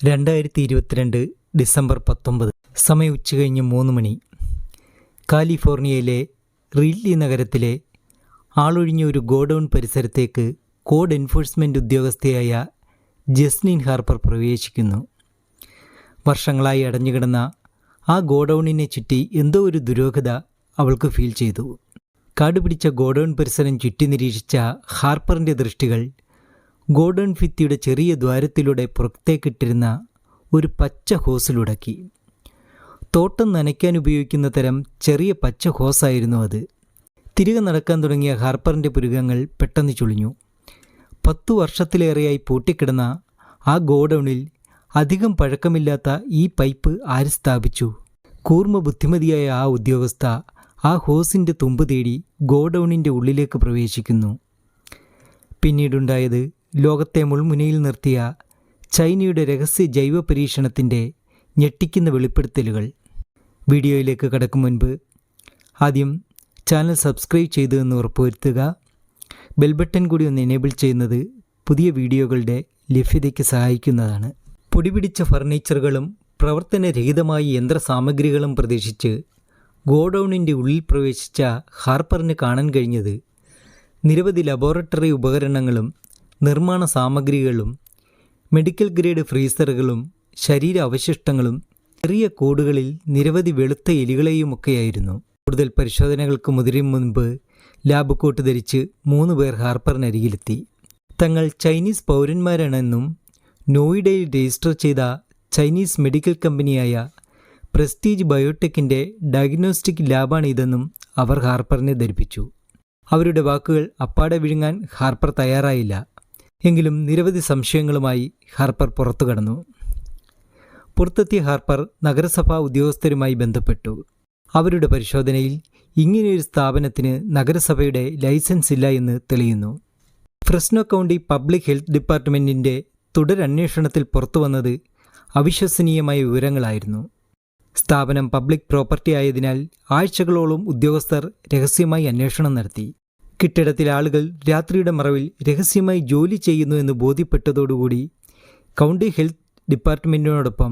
2022 December 19 സമയം ഉച്ചകഴിഞ്ഞ് 3 മണി. കാലിഫോർണിയയിലെ റീഡ്ലി നഗരത്തിലെ ആളൊഴിഞ്ഞ ഒരു ഗോഡൗൺ പരിസരത്തേക്ക് കോഡ് എൻഫോഴ്സ്മെൻറ്റ് ഉദ്യോഗസ്ഥയായ ജസ്നിൻ ഹാർപ്പർ പ്രവേശിക്കുന്നു. വർഷങ്ങളായി അടഞ്ഞുകിടന്ന ആ ഗോഡൗണിനെ ചുറ്റി എന്തോ ഒരു ദുരൂഹത അവൾക്ക് ഫീൽ ചെയ്തു. കാടുപിടിച്ച ഗോഡൗൺ പരിസരം ചുറ്റി നിരീക്ഷിച്ച ഹാർപ്പറിൻ്റെ ദൃഷ്ടികൾ ഗോഡൗൺ ഭിത്തിയുടെ ചെറിയ ദ്വാരത്തിലൂടെ പുറത്തേക്കിട്ടിരുന്ന ഒരു പച്ച ഹോസിലുടക്കി. തോട്ടം നനയ്ക്കാൻ ഉപയോഗിക്കുന്ന തരം ചെറിയ പച്ച ഹോസായിരുന്നു അത്. തിരികെ നടക്കാൻ തുടങ്ങിയ ഹാർപ്പറിൻ്റെ പുരുകങ്ങൾ പെട്ടെന്ന് ചുളിഞ്ഞു. 10 വർഷത്തിലേറെയായി പൂട്ടിക്കിടന്ന ആ ഗോഡൗണിൽ അധികം പഴക്കമില്ലാത്ത ഈ പൈപ്പ് ആര് സ്ഥാപിച്ചു? കൂർമ്മ ബുദ്ധിമതിയായ ആ ഉദ്യോഗസ്ഥ ആ ഹോസിൻ്റെ തുമ്പ് തേടി ഗോഡൗണിൻ്റെ ഉള്ളിലേക്ക് പ്രവേശിക്കുന്നു. പിന്നീടുണ്ടായത് ലോകത്തെ മുൾമുനയിൽ നിർത്തിയ ചൈനയുടെ രഹസ്യ ജൈവ പരീക്ഷണത്തിൻ്റെ ഞെട്ടിക്കുന്ന വെളിപ്പെടുത്തലുകൾ. വീഡിയോയിലേക്ക് കടക്കും മുൻപ് ആദ്യം ചാനൽ സബ്സ്ക്രൈബ് ചെയ്തു എന്ന് ഉറപ്പുവരുത്തുക. ബെൽബട്ടൺ കൂടി ഒന്ന് എനേബിൾ ചെയ്യുന്നത് പുതിയ വീഡിയോകളുടെ ലഭ്യതയ്ക്ക് സഹായിക്കുന്നതാണ്. പൊടിപിടിച്ച ഫർണിച്ചറുകളും പ്രവർത്തനരഹിതമായ യന്ത്രസാമഗ്രികളും പ്രതീക്ഷിച്ച് ഗോഡൗണിൻ്റെ ഉള്ളിൽ പ്രവേശിച്ച ഹാർപ്പറിന് കാണാൻ കഴിഞ്ഞത് നിരവധി ലബോറട്ടറി ഉപകരണങ്ങളും നിർമ്മാണ സാമഗ്രികളും മെഡിക്കൽ ഗ്രേഡ് ഫ്രീസറുകളും ശരീര അവശിഷ്ടങ്ങളും ചെറിയ കൂടുകളിൽ നിരവധി വെളുത്ത എലികളെയുമൊക്കെയായിരുന്നു. കൂടുതൽ പരിശോധനകൾക്ക് മുതിരും മുൻപ് ലാബ് കോട്ട് ധരിച്ച് 3 പേർ ഹാർപ്പറിനരികിലെത്തി. തങ്ങൾ ചൈനീസ് പൗരന്മാരാണെന്നും നോയിഡയിൽ രജിസ്റ്റർ ചെയ്ത ചൈനീസ് മെഡിക്കൽ കമ്പനിയായ പ്രസ്റ്റീജ് ബയോടെക്കിൻ്റെ ഡയഗ്നോസ്റ്റിക് ലാബാണ് ഇതെന്നും അവർ ഹാർപ്പറിനെ ധരിപ്പിച്ചു. അവരുടെ വാക്കുകൾ അപ്പാടെ വിഴുങ്ങാൻ ഹാർപ്പർ തയ്യാറായില്ല. എങ്കിലും നിരവധി സംശയങ്ങളുമായി ഹാർപ്പർ പുറത്തു കടന്നു. പുറത്തെത്തിയ ഹാർപ്പർ നഗരസഭാ ഉദ്യോഗസ്ഥരുമായി ബന്ധപ്പെട്ടു. അവരുടെ പരിശോധനയിൽ ഇങ്ങനെയൊരു സ്ഥാപനത്തിന് നഗരസഭയുടെ ലൈസൻസ് ഇല്ല എന്ന് തെളിയുന്നു. ഫ്രെസ്നോ കൗണ്ടി പബ്ലിക് ഹെൽത്ത് ഡിപ്പാർട്ട്മെൻറ്റിൻ്റെ തുടരന്വേഷണത്തിൽ പുറത്തുവന്നത് അവിശ്വസനീയമായ വിവരങ്ങളായിരുന്നു. സ്ഥാപനം പബ്ലിക് പ്രോപ്പർട്ടി ആയതിനാൽ ആഴ്ചകളോളം ഉദ്യോഗസ്ഥർ രഹസ്യമായി അന്വേഷണം നടത്തി. കെട്ടിടത്തിലെ ആളുകൾ രാത്രിയുടെ മറവിൽ രഹസ്യമായി ജോലി ചെയ്യുന്നു എന്ന് ബോധ്യപ്പെട്ടതോടുകൂടി കൗണ്ടി ഹെൽത്ത് ഡിപ്പാർട്ട്മെൻറ്റിനോടൊപ്പം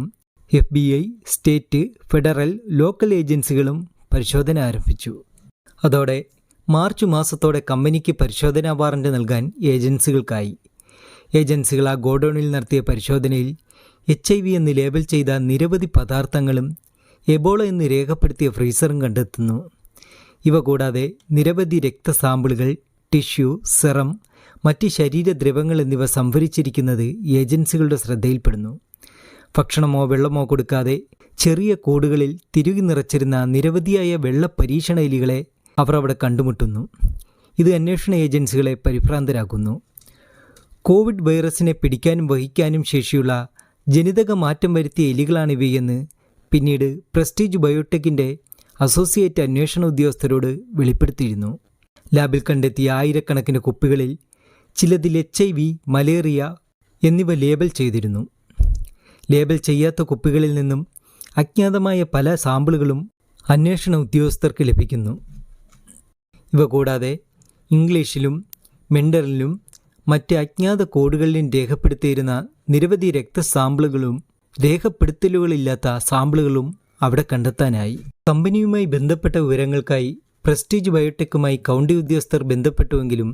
FBI, സ്റ്റേറ്റ്, ഫെഡറൽ, ലോക്കൽ ഏജൻസികളും പരിശോധന ആരംഭിച്ചു. അതോടെ മാർച്ച് മാസത്തോടെ കമ്പനിക്ക് പരിശോധനാ വാറന്റ് നൽകാൻ ഏജൻസികൾക്കായി. ഏജൻസികൾ ആ ഗോഡൗണിൽ നടത്തിയ പരിശോധനയിൽ HIV എന്ന് ലേബൽ ചെയ്ത നിരവധി പദാർത്ഥങ്ങളും എബോള എന്ന് രേഖപ്പെടുത്തിയ ഫ്രീസറും കണ്ടെത്തുന്നു. ഇവ കൂടാതെ നിരവധി രക്തസാമ്പിളുകൾ, ടിഷ്യൂ, സെറം, മറ്റ് ശരീരദ്രവങ്ങൾ എന്നിവ സംഭരിച്ചിരിക്കുന്നത് ഏജൻസികളുടെ ശ്രദ്ധയിൽപ്പെടുന്നു. ഭക്ഷണമോ വെള്ളമോ കൊടുക്കാതെ ചെറിയ കൂടുകളിൽ തിരുകി നിറച്ചിരുന്ന നിരവധിയായ വെള്ള പരീക്ഷണ എലികളെ അവർ അവിടെ കണ്ടുമുട്ടുന്നു. ഇത് അന്വേഷണ ഏജൻസികളെ പരിഭ്രാന്തരാക്കുന്നു. കോവിഡ് വൈറസിനെ പിടിക്കാനും വഹിക്കാനും ശേഷിയുള്ള ജനിതക മാറ്റം വരുത്തിയ എലികളാണിവയെന്ന് പിന്നീട് പ്രസ്റ്റീജ് ബയോടെക്കിൻ്റെ അസോസിയേറ്റ് അന്വേഷണ ഉദ്യോഗസ്ഥരോട് വെളിപ്പെടുത്തിയിരുന്നു. ലാബിൽ കണ്ടെത്തിയ ആയിരക്കണക്കിന് കുപ്പികളിൽ ചിലതിൽ HIV, മലേറിയ എന്നിവ ലേബൽ ചെയ്തിരുന്നു. ലേബൽ ചെയ്യാത്ത കുപ്പികളിൽ നിന്നും അജ്ഞാതമായ പല സാമ്പിളുകളും അന്വേഷണ ഉദ്യോഗസ്ഥർക്ക് ലഭിക്കുന്നു. ഇവ കൂടാതെ ഇംഗ്ലീഷിലും മെൻഡറിലും മറ്റ് അജ്ഞാത കോഡുകളിലും രേഖപ്പെടുത്തിയിരുന്ന നിരവധി രക്തസാമ്പിളുകളും രേഖപ്പെടുത്തലുകളില്ലാത്ത സാമ്പിളുകളും അവിടെ കണ്ടെത്താനായി. കമ്പനിയുമായി ബന്ധപ്പെട്ട വിവരങ്ങൾക്കായി പ്രസ്റ്റീജ് ബയോടെക്കുമായി കൗണ്ടി ഉദ്യോഗസ്ഥർ ബന്ധപ്പെട്ടുവെങ്കിലും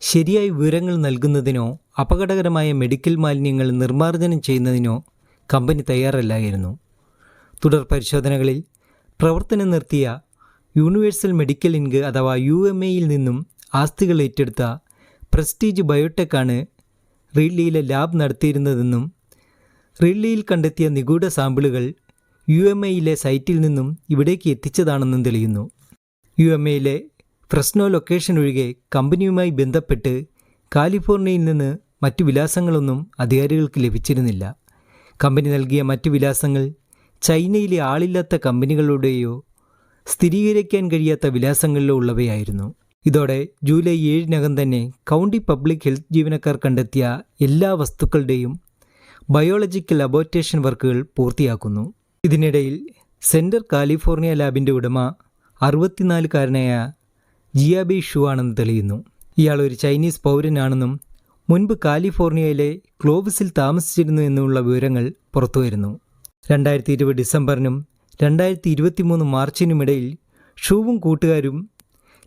ശരിയായ വിവരങ്ങൾ നൽകുന്നതിനോ അപകടകരമായ മെഡിക്കൽ മാലിന്യങ്ങൾ നിർമ്മാർജ്ജനം ചെയ്യുന്നതിനോ കമ്പനി തയ്യാറല്ലായിരുന്നു. തുടർ പരിശോധനകളിൽ പ്രവർത്തനം നിർത്തിയ യൂണിവേഴ്സൽ മെഡിക്കൽ ഇൻക് അഥവാ UMAയിൽ നിന്നും ആസ്തികൾ ഏറ്റെടുത്ത പ്രസ്റ്റീജ് ബയോടെക്കാണ് റീഡ്ലിയിലെ ലാബ് നടത്തിയിരുന്നതെന്നും റീഡ്ലിയിൽ കണ്ടെത്തിയ നിഗൂഢ സാമ്പിളുകൾ UMAയിലെ സൈറ്റിൽ നിന്നും ഇവിടേക്ക് എത്തിച്ചതാണെന്നും തെളിയുന്നു. UMAയിലെ ഫ്രെസ്നോ ലൊക്കേഷൻ ഒഴികെ കമ്പനിയുമായി ബന്ധപ്പെട്ട് കാലിഫോർണിയയിൽ നിന്ന് മറ്റു വിലാസങ്ങളൊന്നും അധികാരികൾക്ക് ലഭിച്ചിരുന്നില്ല. കമ്പനി നൽകിയ മറ്റു വിലാസങ്ങൾ ചൈനയിലെ ആളില്ലാത്ത കമ്പനികളുടെയോ സ്ഥിരീകരിക്കാൻ കഴിയാത്ത വിലാസങ്ങളിലോ ഉള്ളവയായിരുന്നു. ഇതോടെ ജൂലൈ 7 തന്നെ കൗണ്ടി പബ്ലിക് ഹെൽത്ത് ജീവനക്കാർ കണ്ടെത്തിയ എല്ലാ വസ്തുക്കളുടെയും ബയോളജിക്കൽ അബോർട്ടേഷൻ വർക്കുകൾ പൂർത്തിയാക്കുന്നു. ഇതിനിടയിൽ സെൻറ്റർ കാലിഫോർണിയ ലാബിൻ്റെ ഉടമ 64-കാരനായ ജിയാബി ഷു ആണെന്ന് തെളിയുന്നു. ഇയാൾ ഒരു ചൈനീസ് പൗരനാണെന്നും മുൻപ് കാലിഫോർണിയയിലെ ക്ലോവിസിൽ താമസിച്ചിരുന്നു എന്നുള്ള വിവരങ്ങൾ പുറത്തുവരുന്നു. 2020 ഡിസംബറിനും 2023 മാർച്ചിനുമിടയിൽ ഷൂവും കൂട്ടുകാരും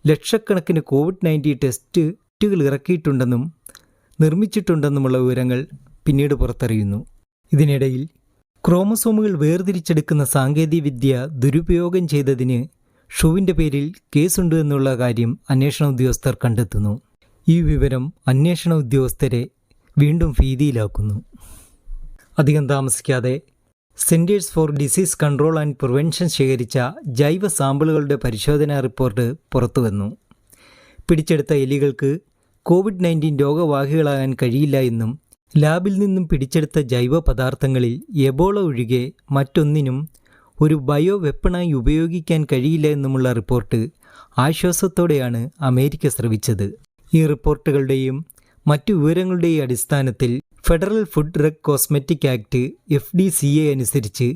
ലക്ഷക്കണക്കിന് COVID-19 ടെസ്റ്റുകൾ ഇറക്കിയിട്ടുണ്ടെന്നും നിർമ്മിച്ചിട്ടുണ്ടെന്നുമുള്ള വിവരങ്ങൾ പിന്നീട് പുറത്തറിയുന്നു. ഇതിനിടയിൽ ക്രോമസോമുകൾ വേർതിരിച്ചെടുക്കുന്ന സാങ്കേതികവിദ്യ ദുരുപയോഗം ചെയ്തതിന് ഷൂവിൻ്റെ പേരിൽ കേസുണ്ട് എന്നുള്ള കാര്യം അന്വേഷണ ഉദ്യോഗസ്ഥർ കണ്ടെത്തുന്നു. ഈ വിവരം അന്വേഷണ ഉദ്യോഗസ്ഥരെ വീണ്ടും ഭീതിയിലാക്കുന്നു. അധികം താമസിക്കാതെ centres four disease control and prevention ശേഖരിച്ച ജൈവ സാമ്പിളുകളുടെ പരിശോധനാ റിപ്പോർട്ട് പുറത്തുവന്നു. പിടിച്ചെടുത്ത എലികൾക്ക് COVID-19 രോഗവാഹികളാകാൻ കഴിയില്ല എന്നും ലാബിൽ നിന്നും പിടിച്ചെടുത്ത ജൈവ പദാർത്ഥങ്ങളിൽ എബോള ഒഴികെ മറ്റൊന്നിനും ഒരു ബയോ വെപ്പണായി ഉപയോഗിക്കാൻ കഴിയില്ല എന്നുമുള്ള റിപ്പോർട്ട് ആശ്വാസത്തോടെയാണ് അമേരിക്ക ശ്രവിച്ചത്. ഈ റിപ്പോർട്ടുകളുടെയും മറ്റു വിവരങ്ങളുടെയും അടിസ്ഥാനത്തിൽ federal food drug cosmetic act FDCA അനുസരിച്ച്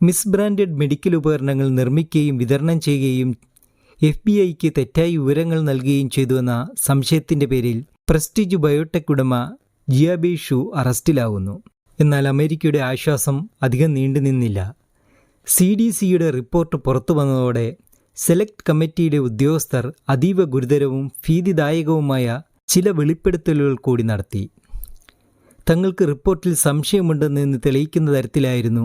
മിസ്ബ്രാൻഡഡ് മെഡിക്കൽ ഉപകരണങ്ങൾ നിർമ്മിക്കുകയും വിതരണം ചെയ്യുകയും FBIക്ക് തെറ്റായ വിവരങ്ങൾ നൽകുകയും ചെയ്തുവെന്ന സംശയത്തിൻ്റെ പേരിൽ പ്രസ്റ്റീജ് ബയോടെക് ഉടമ ജിയാബി ഷൂ അറസ്റ്റിലാവുന്നു. എന്നാൽ അമേരിക്കയുടെ ആശ്വാസം അധികം നീണ്ടുനിന്നില്ല. CDCയുടെ റിപ്പോർട്ട് പുറത്തു വന്നതോടെ സെലക്ട് കമ്മിറ്റിയുടെ ഉദ്യോഗസ്ഥർ അതീവ ഗുരുതരവും ഭീതിദായകവുമായ ചില വെളിപ്പെടുത്തലുകൾ കൂടി നടത്തി. തങ്ങൾക്ക് റിപ്പോർട്ടിൽ സംശയമുണ്ടെന്ന് തെളിയിക്കുന്ന തരത്തിലായിരുന്നു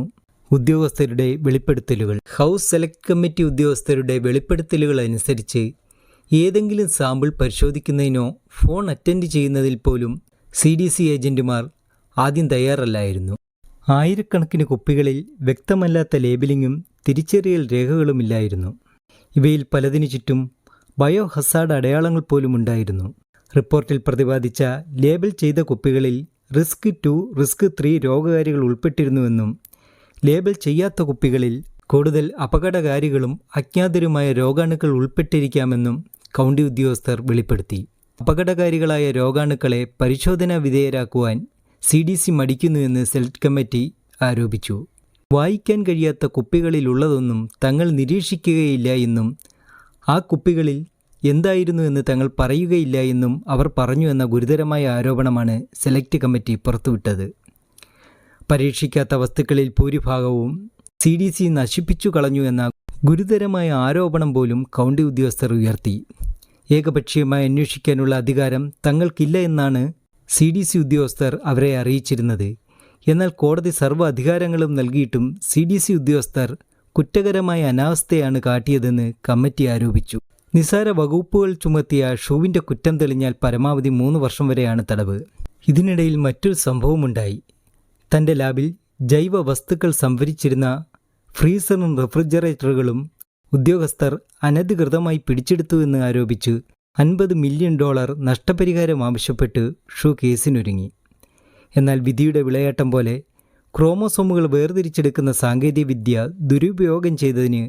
ഉദ്യോഗസ്ഥരുടെ വെളിപ്പെടുത്തലുകൾ. ഹൗസ് സെലക്ട് കമ്മിറ്റി ഉദ്യോഗസ്ഥരുടെ വെളിപ്പെടുത്തലുകൾ അനുസരിച്ച് ഏതെങ്കിലും സാമ്പിൾ പരിശോധിക്കുന്നതിനോ ഫോൺ അറ്റൻഡ് ചെയ്യുന്നതിൽ പോലും CDC ഏജന്റുമാർ ആദ്യം തയ്യാറല്ലായിരുന്നു. ആയിരക്കണക്കിന് കുപ്പികളിൽ വ്യക്തമല്ലാത്ത ലേബലിങ്ങും തിരിച്ചറിയൽ രേഖകളുമില്ലായിരുന്നു. ഇവയിൽ പലതിനു ചുറ്റും ബയോ ഹസാർഡ് അടയാളങ്ങൾ പോലും ഉണ്ടായിരുന്നു. റിപ്പോർട്ടിൽ പ്രതിപാദിച്ച ലേബൽ ചെയ്ത കുപ്പികളിൽ റിസ്ക് 2, റിസ്ക് 3 രോഗകാരികൾ ഉൾപ്പെട്ടിരുന്നുവെന്നും ലേബൽ ചെയ്യാത്ത കുപ്പികളിൽ കൂടുതൽ അപകടകാരികളും അജ്ഞാതരുമായ രോഗാണുക്കൾ ഉൾപ്പെട്ടിരിക്കാമെന്നും കൗണ്ടി ഉദ്യോഗസ്ഥർ വെളിപ്പെടുത്തി. അപകടകാരികളായ രോഗാണുക്കളെ പരിശോധനാ വിധേയരാക്കുവാൻ CDC മടിക്കുന്നുവെന്ന് സെലക്ട് കമ്മിറ്റി ആരോപിച്ചു. വായിക്കാൻ കഴിയാത്ത കുപ്പികളിലുള്ളതൊന്നും തങ്ങൾ നിരീക്ഷിക്കുകയില്ല എന്നും ആ കുപ്പികളിൽ എന്തായിരുന്നു എന്ന് തങ്ങൾ പറയുകയില്ല എന്നും അവർ പറഞ്ഞു എന്ന ഗുരുതരമായ ആരോപണമാണ് സെലക്ട് കമ്മിറ്റി പുറത്തുവിട്ടത്. പരീക്ഷിക്കാത്ത വസ്തുക്കളിൽ ഭൂരിഭാഗവും CDC നശിപ്പിച്ചു കളഞ്ഞു എന്ന ഗുരുതരമായ ആരോപണം പോലും കൗണ്ടി ഉദ്യോഗസ്ഥർ ഉയർത്തി. ഏകപക്ഷീയമായി അന്വേഷിക്കാനുള്ള അധികാരം തങ്ങൾക്കില്ല എന്നാണ് CDC ഉദ്യോഗസ്ഥർ അവരെ അറിയിച്ചിരുന്നത്. എന്നാൽ കോടതി സർവ്വ അധികാരങ്ങളും നൽകിയിട്ടും CDC ഉദ്യോഗസ്ഥർ കുറ്റകരമായ അനാവസ്ഥയാണ് കാട്ടിയതെന്ന് കമ്മിറ്റി ആരോപിച്ചു. നിസാര വകുപ്പുകൾ ചുമത്തിയ ഷൂവിൻ്റെ കുറ്റം തെളിഞ്ഞാൽ പരമാവധി 3 വർഷം വരെയാണ് തടവ്. ഇതിനിടയിൽ മറ്റൊരു സംഭവമുണ്ടായി. തൻ്റെ ലാബിൽ ജൈവ വസ്തുക്കൾ സംഭരിച്ചിരുന്ന ഫ്രീസറും റെഫ്രിജറേറ്ററുകളും ഉദ്യോഗസ്ഥർ അനധികൃതമായി പിടിച്ചെടുത്തുവെന്ന് ആരോപിച്ച് $50 മില്യൺ നഷ്ടപരിഹാരം ആവശ്യപ്പെട്ട് ഷൂ കേസിനൊരുങ്ങി. എന്നാൽ വിധിയുടെ വിളയാട്ടം പോലെ ക്രോമോസോമുകൾ വേർതിരിച്ചെടുക്കുന്ന സാങ്കേതികവിദ്യ ദുരുപയോഗം ചെയ്തതിന്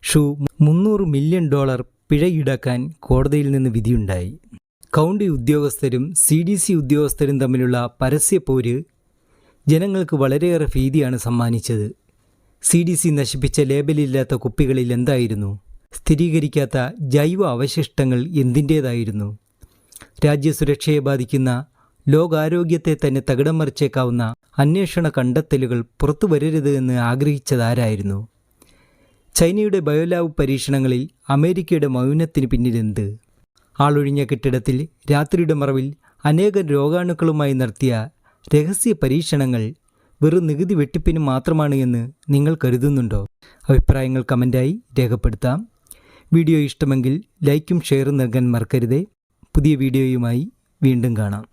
ഷൂ $300 മില്യൺ പിഴ ഈടാക്കാൻ കോടതിയിൽ നിന്ന് വിധിയുണ്ടായി. കൗണ്ടി ഉദ്യോഗസ്ഥരും CDC ഉദ്യോഗസ്ഥരും തമ്മിലുള്ള പരസ്യപ്പോര് ജനങ്ങൾക്ക് വളരെയേറെ ഭീതിയാണ് സമ്മാനിച്ചത്. CDC നശിപ്പിച്ച ലേബലില്ലാത്ത കുപ്പികളിൽ എന്തായിരുന്നു? സ്ഥിരീകരിക്കാത്ത ജൈവ അവശിഷ്ടങ്ങൾ എന്തിൻ്റേതായിരുന്നു? രാജ്യസുരക്ഷയെ ബാധിക്കുന്ന ലോകാരോഗ്യത്തെ തന്നെ തകിടം മറിച്ചേക്കാവുന്ന അന്വേഷണ കണ്ടെത്തലുകൾ പുറത്തു വരരുത് എന്ന് ആഗ്രഹിച്ചതാരായിരുന്നു? ചൈനയുടെ ബയോലാബ് പരീക്ഷണങ്ങളിൽ അമേരിക്കയുടെ മൗനത്തിന് പിന്നിലെന്ത്? ആളൊഴിഞ്ഞ കെട്ടിടത്തിൽ രാത്രിയുടെ മറവിൽ അനേകം രോഗാണുക്കളുമായി നടത്തിയ രഹസ്യ പരീക്ഷണങ്ങൾ വെറും നികുതി വെട്ടിപ്പിന് മാത്രമാണ് എന്ന് നിങ്ങൾ കരുതുന്നുണ്ടോ? അഭിപ്രായങ്ങൾ കമൻ്റായി രേഖപ്പെടുത്താം. വീഡിയോ ഇഷ്ടമെങ്കിൽ ലൈക്കും ഷെയറും നൽകാൻ മറക്കരുതേ. പുതിയ വീഡിയോയുമായി വീണ്ടും കാണാം.